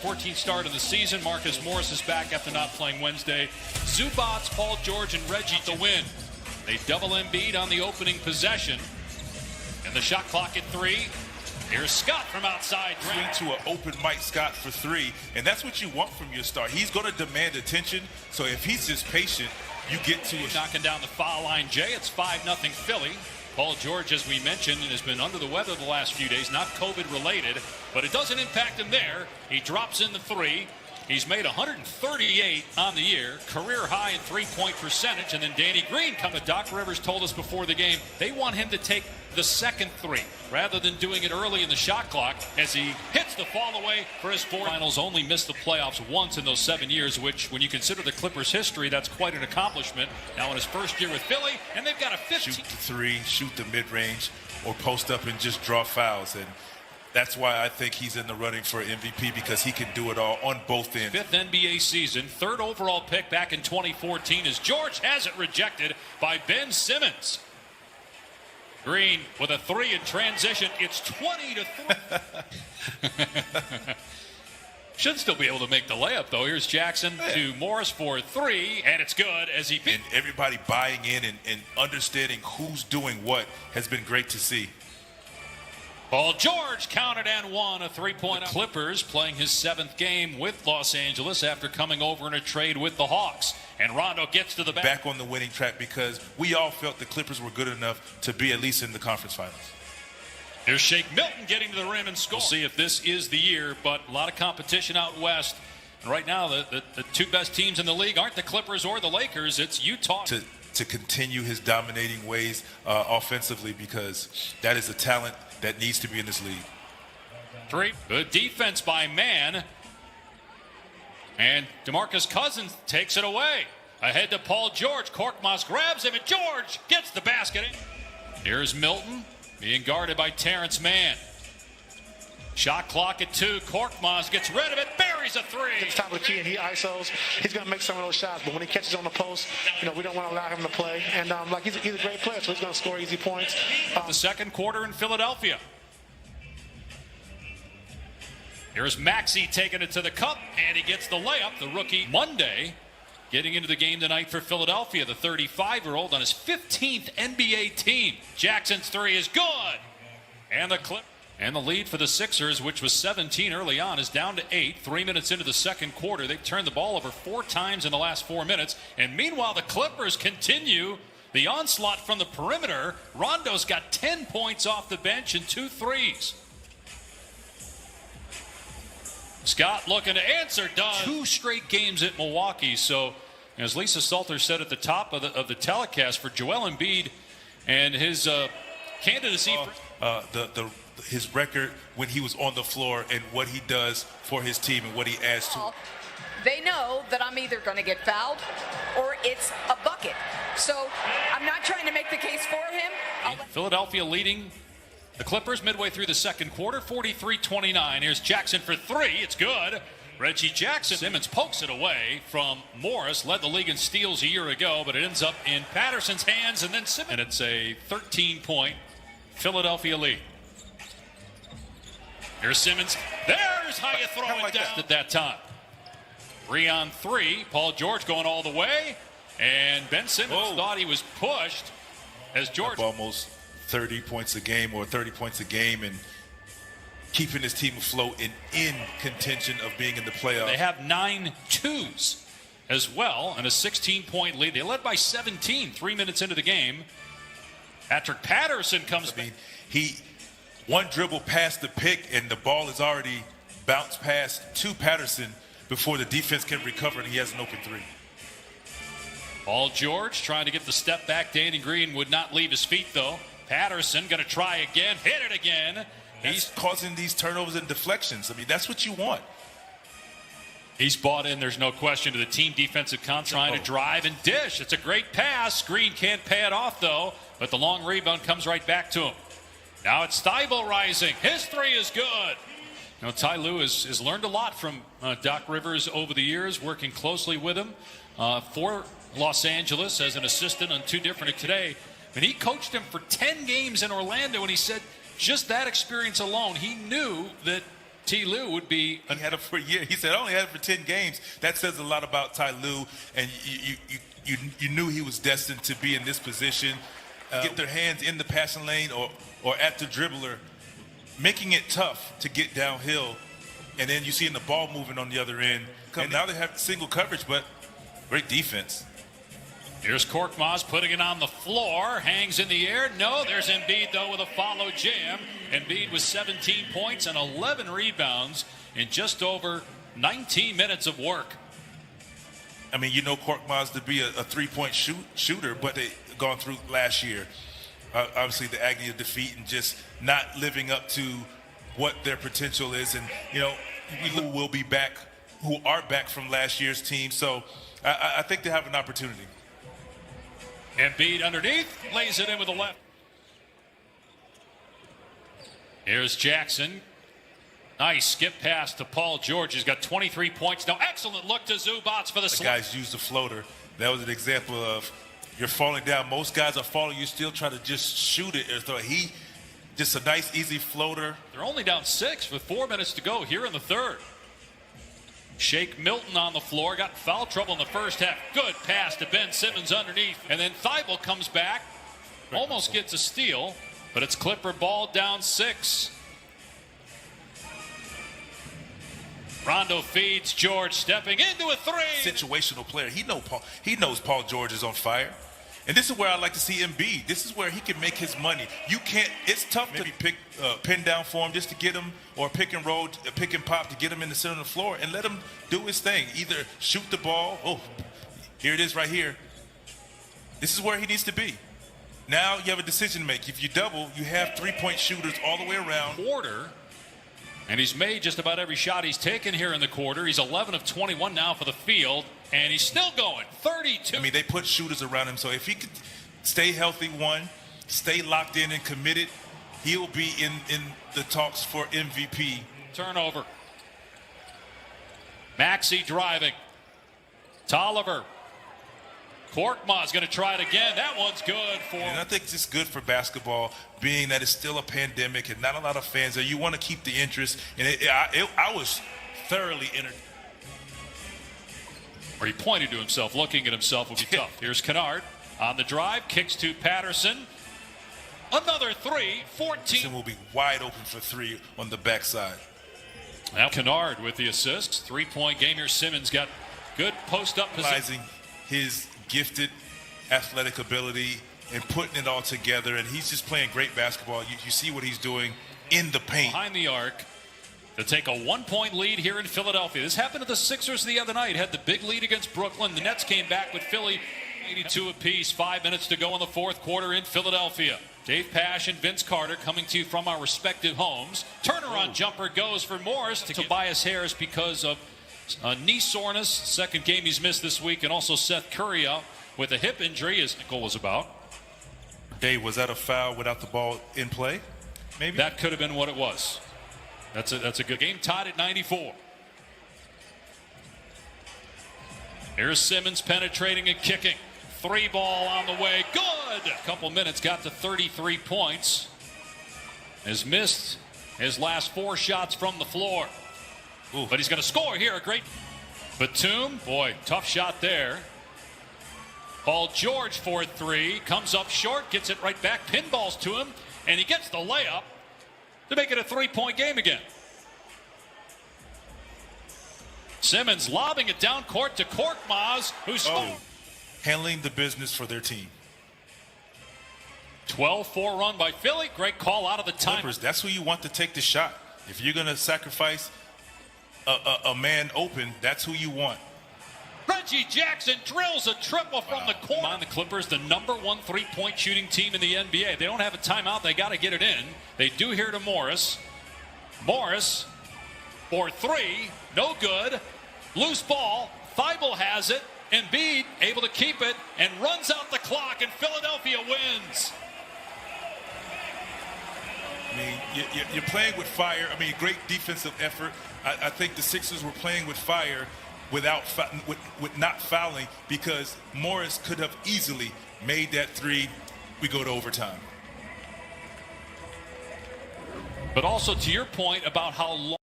14th start of the season. Marcus Morris is back after not playing Wednesday. Zubats, Paul George, and Reggie to win. They double Embiid on the opening possession. And the shot clock at 3. Here's Scott from outside. Swing to an open Mike Scott for 3, and that's what you want from your star. He's going to demand attention, so if he's just patient, you get to it. Knocking down the foul line, Jay. It's 5-0 Philly. Paul George, as we mentioned, has been under the weather the last few days, not COVID-related, but it doesn't impact him there. He drops in the 3. He's made 138 on the year, career high in three-point percentage. And then Danny Green, Doc Rivers told us before the game, they want him to take the second 3 rather than doing it early in the shot clock as he hits the fall away for his 4. Finals. Only missed the playoffs once in those 7 years, which when you consider the Clippers' history, that's quite an accomplishment. Now in his first year with Philly, and they've got a 15. Shoot the 3, shoot the mid-range, or post up and just draw fouls. And that's why I think he's in the running for MVP, because he can do it all on both ends. 5th NBA season, 3rd overall pick back in 2014 as George has it rejected by Ben Simmons. Green with a 3 in transition. It's 20-3. Should still be able to make the layup, though. Here's Jackson to Morris for 3, and it's good as he... And everybody buying in and understanding who's doing what has been great to see. Paul George counted and won a 3-point. Clippers playing his 7th game with Los Angeles after coming over in a trade with the Hawks. And Rondo gets to the back on the winning track, because we all felt the Clippers were good enough to be at least in the conference finals. Here's Shake Milton getting to the rim and score. We'll see if this is the year, but a lot of competition out west. And right now, the 2 best teams in the league aren't the Clippers or the Lakers. It's Utah. To continue his dominating ways offensively, because that is a talent that needs to be in this league. 3. Good defense by Mann. And DeMarcus Cousins takes it away. Ahead to Paul George. Korkmaz grabs him, and George gets the basket in. Here's Milton being guarded by Terrence Mann. Shot clock at 2. Korkmaz gets rid of it, buries a 3. It's top of the key, and he ISOs. He's going to make some of those shots, but when he catches on the post, we don't want to allow him to play. And he's a great player, so he's going to score easy points. The second quarter in Philadelphia. Here's Maxey taking it to the cup, and he gets the layup. The rookie Monday getting into the game tonight for Philadelphia, the 35-year-old on his 15th NBA team. Jackson's 3 is good. And the lead for the Sixers, which was 17 early on, is down to 8. 3 minutes into the second quarter. They've turned the ball over 4 times in the last 4 minutes. And meanwhile, the Clippers continue the onslaught from the perimeter. Rondo's got 10 points off the bench and 2 threes. Scott looking to answer, done. 2 straight games at Milwaukee. So, as Lisa Salter said at the top of the telecast, for Joel Embiid and his candidacy his record when he was on the floor and what he does for his team and what he adds to. They know that I'm either going to get fouled or it's a bucket. So I'm not trying to make the case for him. Philadelphia leading the Clippers midway through the second quarter, 43-29. Here's Jackson for 3. It's good. Reggie Jackson. Simmons pokes it away from Morris. Led the league in steals a year ago, but it ends up in Patterson's hands, and then Simmons. And it's a 13-point Philadelphia lead. Here's Simmons. There's how you throw it down at that time. 3 on 3. Paul George going all the way. And Ben Simmons thought he was pushed as George. Almost 30 points a game or 30 points a game and keeping his team afloat and in contention of being in the playoffs. They have 9 twos as well and a 16-point lead. They led by 17 3 minutes into the game. Patrick Patterson comes. He one dribble past the pick and the ball is already bounced past to Patterson before the defense can recover, and he has an open 3. Paul George trying to get the step back. Danny Green would not leave his feet, though. Patterson going to try again, hit it again. He's causing these turnovers and deflections. I mean, that's what you want. He's bought in, there's no question, to the team defensive concept. Trying to drive and dish. It's a great pass. Green can't pay it off, though, but the long rebound comes right back to him. Now it's Thibault rising. His 3 is good. You know, Ty Lue has learned a lot from Doc Rivers over the years, working closely with him for Los Angeles as an assistant on 2 different today. And he coached him for 10 games in Orlando, and he said just that experience alone, he knew that Ty Lue would be. He had it for a year. He said, I only had it for 10 games. That says a lot about Ty Lue, and you knew he was destined to be in this position. Get their hands in the passing lane or at the dribbler, making it tough to get downhill, and then you see the ball moving on the other end. And now they have single coverage, but great defense. Here's Korkmaz putting it on the floor, hangs in the air. No, there's Embiid, though, with a follow jam. Embiid with 17 points and 11 rebounds in just over 19 minutes of work. I mean, you know Korkmaz to be a three-point shooter, but they gone through last year. Obviously, the agony of defeat and just not living up to what their potential is. And, you know, who will be back, who are back from last year's team. So I think they have an opportunity. Embiid underneath, lays it in with the left. Here's Jackson. Nice skip pass to Paul George. He's got 23 points. Now, excellent look to Zubac for the guys used the floater. That was an example of you're falling down. Most guys are falling. You still try to just shoot it. So he, just a nice, easy floater. They're only down 6 with 4 minutes to go here in the third. Shake Milton on the floor. Got foul trouble in the first half. Good pass to Ben Simmons underneath. And then Thibault comes back. Almost gets a steal. But it's Clipper ball down 6. Rondo feeds George, stepping into a three. Situational player. He knows Paul George is on fire. And this is where I like to see Embiid. This is where he can make his money. You can't. It's tough to pin down for him just to get him, or pick and roll, pick and pop to get him in the center of the floor and let him do his thing. Either shoot the ball. Oh, here it is right here. This is where he needs to be. Now you have a decision to make. If you double, you have three-point shooters all the way around. Quarter. And he's made just about every shot he's taken here in the quarter. He's 11 of 21 now for the field, and he's still going. 32. I mean, they put shooters around him, so if he could stay healthy, stay locked in and committed, he'll be in the talks for MVP. Turnover. Maxey driving. Tolliver. Korkmaz going to try it again. That one's good for him. And I think it's good for basketball, being that it's still a pandemic and not a lot of fans there. You want to keep the interest. And I was thoroughly entertained. Or he pointed to himself. Looking at himself would be tough. Here's Kennard on the drive. Kicks to Patterson. Another three. 14. Will be wide open for three on the backside. Now Kennard with the assist. 3-point game here. Simmons got good post-up position. His gifted athletic ability and putting it all together, and he's just playing great basketball. You see what he's doing in the paint. Behind the arc to take a 1-point lead here in Philadelphia. This happened to the Sixers the other night. Had the big lead against Brooklyn. The Nets came back with Philly 82 apiece. 5 minutes to go in the fourth quarter in Philadelphia. Dave Pash and Vince Carter coming to you from our respective homes. Turnaround jumper goes for Morris to Tobias Harris because of knee soreness. Second game he's missed this week. And also Seth Curry out with a hip injury, as Nicole was about. Dave, was that a foul without the ball in play? Maybe that could have been what it was. That's a good game. Tied at 94. Here's Simmons penetrating and kicking. 3 ball on the way. Good. A couple minutes, got to 33 points. Has missed his last 4 shots from the floor. Ooh. But he's going to score here. A great Batum. Boy, tough shot there. Paul George for 3. Comes up short. Gets it right back. Pinballs to him. And he gets the layup to make it a 3-point game again. Simmons lobbing it down court to Korkmaz, who's handling the business for their team. 12-4 run by Philly. Great call out of the time. Clippers, that's who you want to take the shot. If you're going to sacrifice a man open, that's who you want. Reggie Jackson drills a triple from the corner. On the Clippers, the #1 3-point shooting team in the NBA. They don't have a timeout. They got to get it in. They do here to Morris. Morris for 3. No good. Loose ball. Thibault has it. Embiid able to keep it and runs out the clock, and Philadelphia wins. I mean, you're playing with fire. I mean, great defensive effort. I think the Sixers were playing with fire without with not fouling, because Morris could have easily made that 3. We go to overtime. But also to your point about how long